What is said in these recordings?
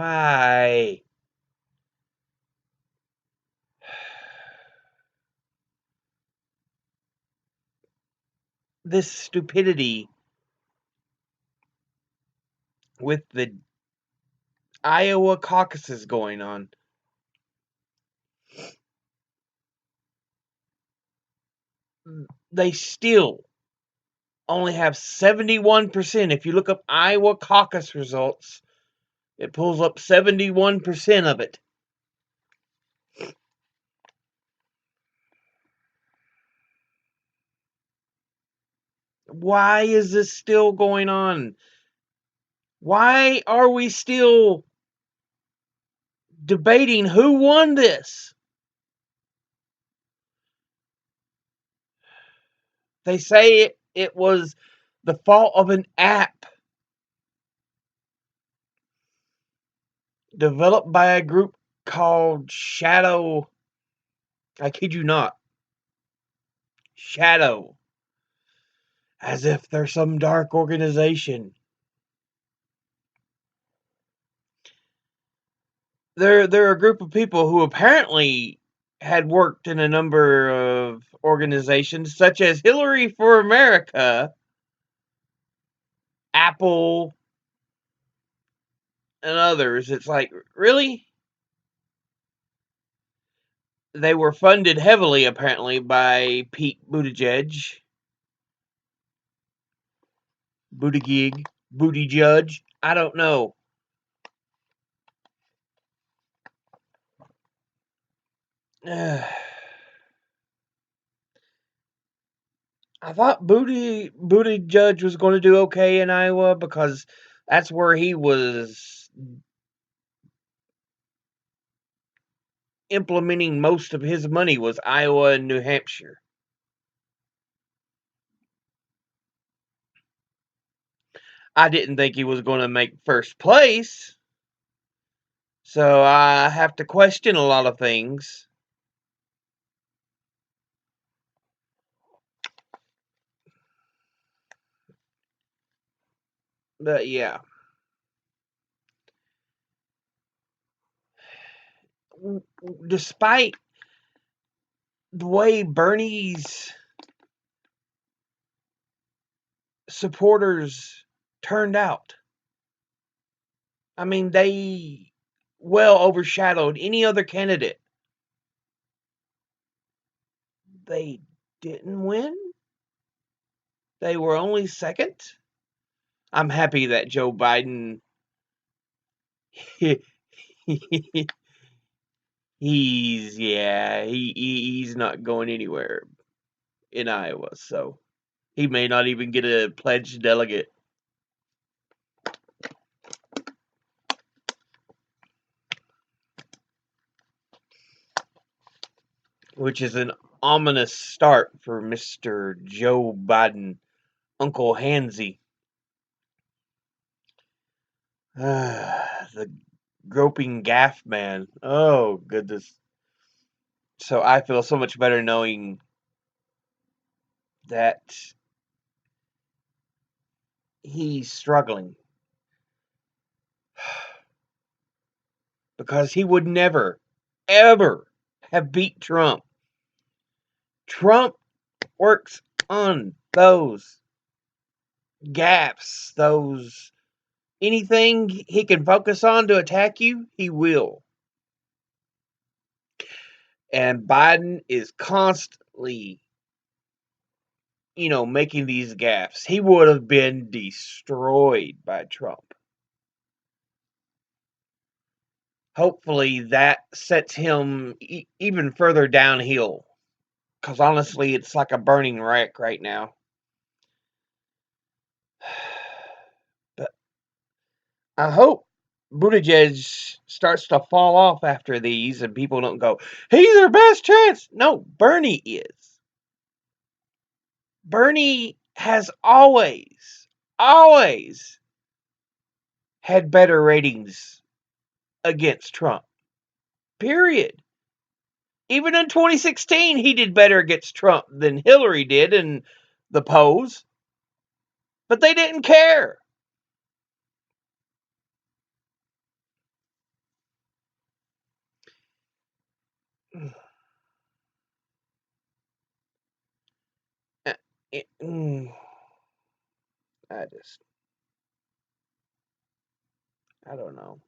Why? This stupidity with the Iowa caucuses going on. They still only have 71%. If you look up Iowa caucus results, it pulls up 71% of it. Why is this still going on? Why are we still debating who won this? They say it was the fault of an app developed by a group called Shadow. I kid you not. Shadow. As if they're some dark organization. They're a group of people who apparently had worked in a number of organizations such as Hillary for America, Apple, and others. It's like, really? They were funded heavily, apparently, by Pete Buttigieg. Buttigieg. I don't know. I thought Buttigieg was going to do okay in Iowa because that's where he was implementing most of his money, was Iowa and New Hampshire. I didn't think he was going to make first place, so I have to question a lot of things. But yeah. Despite the way Bernie's supporters turned out, I mean, they well overshadowed any other candidate. They didn't win. They were only second. I'm happy that Joe Biden he's not going anywhere in Iowa, so he may not even get a pledged delegate. Which is an ominous start for Mr. Joe Biden, Uncle Hansy. The groping gaff man. Oh, goodness. So I feel so much better knowing that he's struggling. Because he would never, ever have beat Trump. Trump works on those gaps, those anything he can focus on to attack you, he will. And Biden is constantly, making these gaffes. He would have been destroyed by Trump. Hopefully that sets him even further downhill. Because honestly, it's like a burning wreck right now. But I hope Buttigieg starts to fall off after these and people don't go, he's our best chance. No, Bernie is. Bernie has always had better ratings against Trump. Period. Even in 2016, he did better against Trump than Hillary did in the polls. But they didn't care. It, mm, I don't know.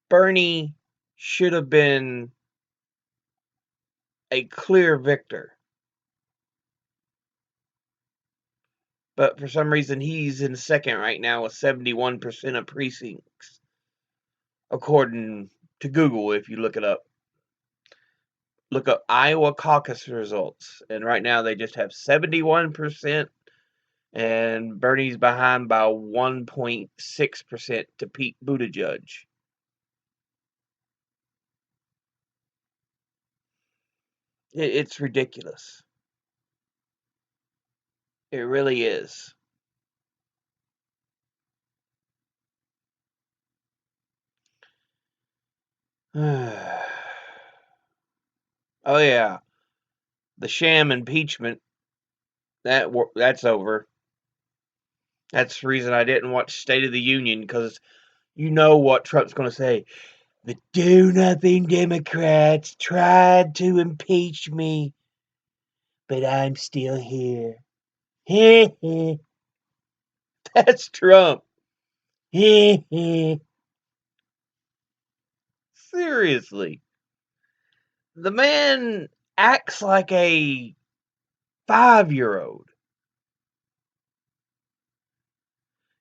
Bernie should have been a clear victor, but for some reason he's in second right now with 71% of precincts, according to Google. If you look it up, look up Iowa caucus results, and right now they just have 71%, and Bernie's behind by 1.6% to Pete Buttigieg. It's ridiculous. It really is. Oh yeah, the sham impeachment that's over. That's the reason I didn't watch State of the Union, because you know what Trump's going to say. The do-nothing Democrats tried to impeach me, but I'm still here. That's Trump. Seriously. The man acts like a 5-year-old.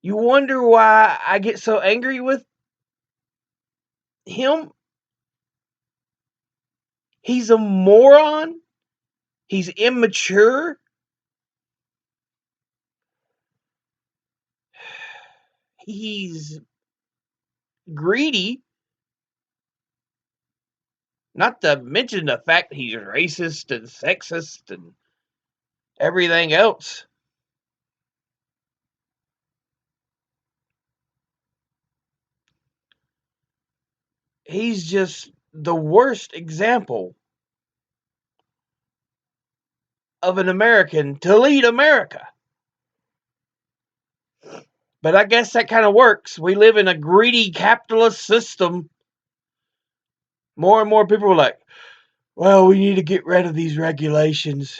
You wonder why I get so angry with him? He's a moron. He's immature. He's greedy. Not to mention the fact he's racist and sexist and everything else. He's just the worst example of an American to lead America. But I guess that kind of works. We live in a greedy capitalist system. More and more people are like, well, we need to get rid of these regulations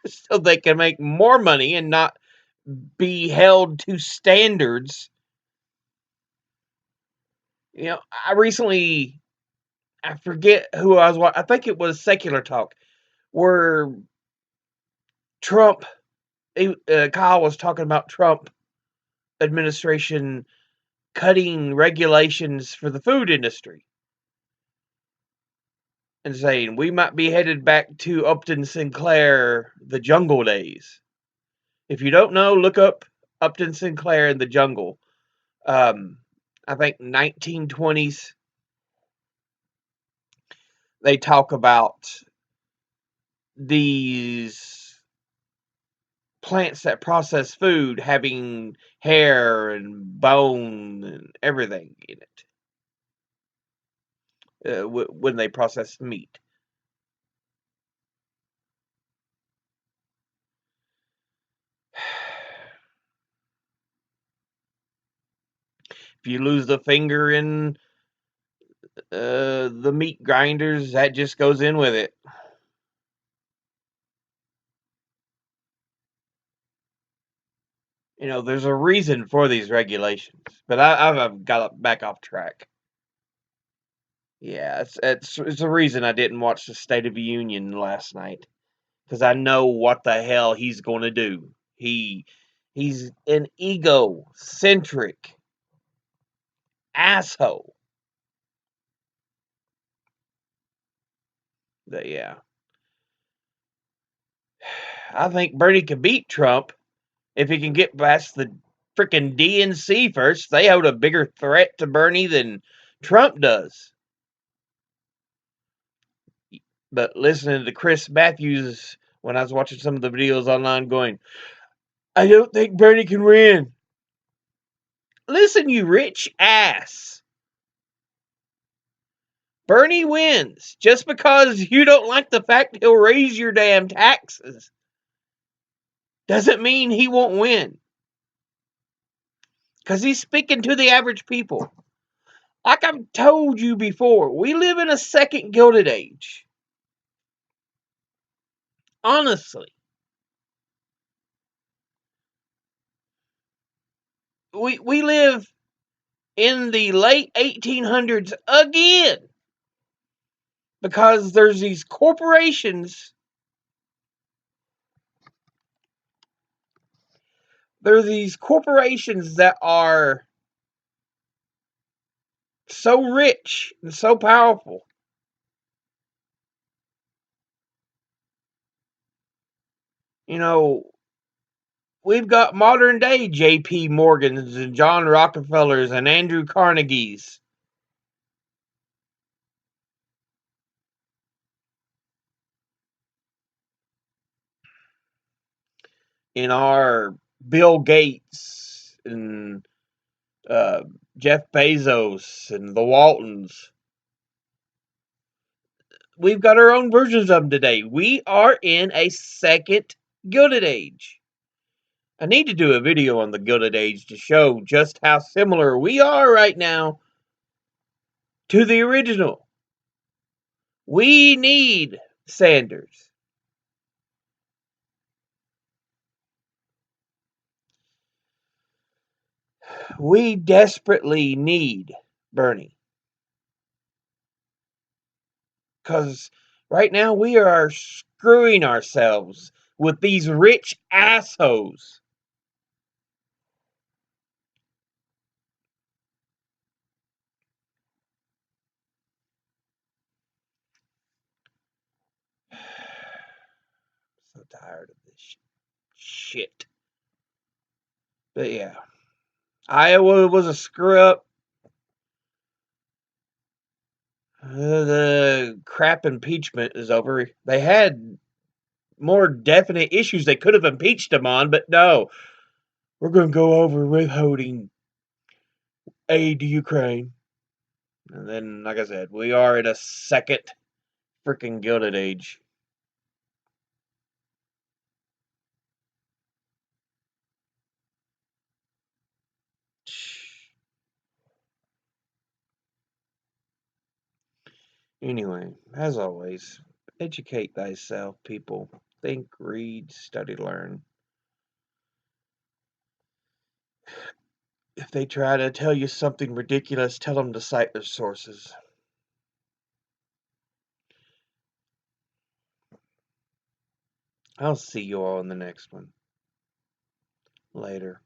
so they can make more money and not be held to standards. You know, I forget who I was watching. I think it was Secular Talk, where Trump, Kyle was talking about Trump administration cutting regulations for the food industry and saying we might be headed back to Upton Sinclair, the jungle days. If you don't know, look up Upton Sinclair in the jungle. I think 1920s. They talk about these plants that process food having hair and bone and everything in it when they process meat. If you lose the finger in the meat grinders, that just goes in with it. You know, there's a reason for these regulations. But I've got back off track. Yeah, it's a reason I didn't watch the State of the Union last night, because I know what the hell he's going to do. He's an egocentric asshole. But yeah, I think Bernie can beat Trump if he can get past the freaking DNC first. They hold a bigger threat to Bernie than Trump does. But listening to Chris Matthews when I was watching some of the videos online going, I don't think Bernie can win. Listen, you rich ass. Bernie wins just because you don't like the fact he'll raise your damn taxes. Doesn't mean he won't win. Because he's speaking to the average people. Like I've told you before, we live in a second Gilded Age. Honestly. We live in the late 1800s again. Because there's these corporations. There are these corporations that are so rich and so powerful. You know, we've got modern day J.P. Morgans and John Rockefellers and Andrew Carnegies. In our Bill Gates and uh, Jeff Bezos and the Waltons. We've got our own versions of them today. We are in a second Gilded Age. I need to do a video on the Gilded Age to show just how similar we are right now to the original. We need Sanders. We desperately need Bernie. Because right now we are screwing ourselves with these rich assholes. So tired of this shit. But yeah, Iowa was a screw up. The crap impeachment is over. They had more definite issues they could have impeached him on, but no. We're going to go over withholding aid to Ukraine. And then, like I said, we are in a second freaking Gilded Age. Anyway, as always, educate thyself, people. Think, read, study, learn. If they try to tell you something ridiculous, tell them to cite their sources. I'll see you all in the next one. Later.